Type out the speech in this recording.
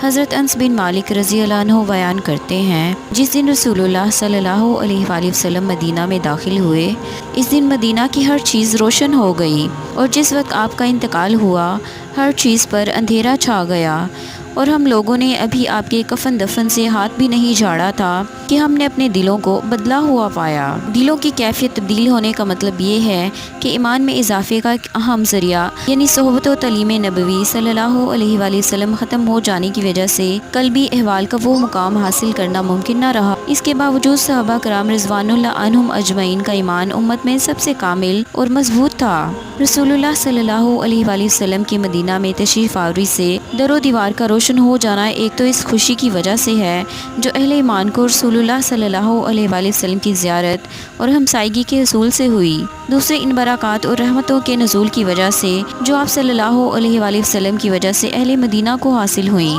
हज़रत अनस बिन मालिक रज़ी अल्लाह अन्हु बयान करते हैं, जिस दिन रसूलुल्लाह सल्लल्लाहु अलैहि वसल्लम मदीना में दाखिल हुए, इस दिन मदीना की हर चीज़ रोशन हो गई और जिस वक्त आपका इंतकाल हुआ हर चीज़ पर अंधेरा छा गया और हम लोगों ने अभी आपके कफन दफन से हाथ भी नहीं झाड़ा था कि हमने अपने दिलों को बदला हुआ पाया। दिलों की कैफियत तब्दील होने का मतलब ये है कि ईमान में इजाफे का एक अहम ज़रिया यानी सोहबत व तलीम नबवी सल्लल्लाहु अलैहि वसल्लम ख़त्म हो जाने की वजह से कल्बी अहवाल का वो मुकाम हासिल करना मुमकिन न रहा। इसके बावजूद सहाबा कराम रिज़वानुल्लाह अन्हुम अजमईन का ईमान उम्मत में सबसे कामिल और मजबूत था। रसूलुल्लाह सल्लल्लाहु अलैहि वसल्लम की मदीना में तशरीफ़ आवरी से दरो दीवार का रोशन हो जाना एक तो इस खुशी की वजह से है जो अहले ईमान को रसूलुल्लाह सल्लल्लाहु अलैहि वसल्लम की ज़ियारत और हमसायगी के हसूल से हुई। दूसरे इन बरक़ात और रहमतों के नज़ूल की वजह से जो आप सल्लल्लाहु अलैहि वसल्लम की वजह से अहले मदीना को हासिल हुई।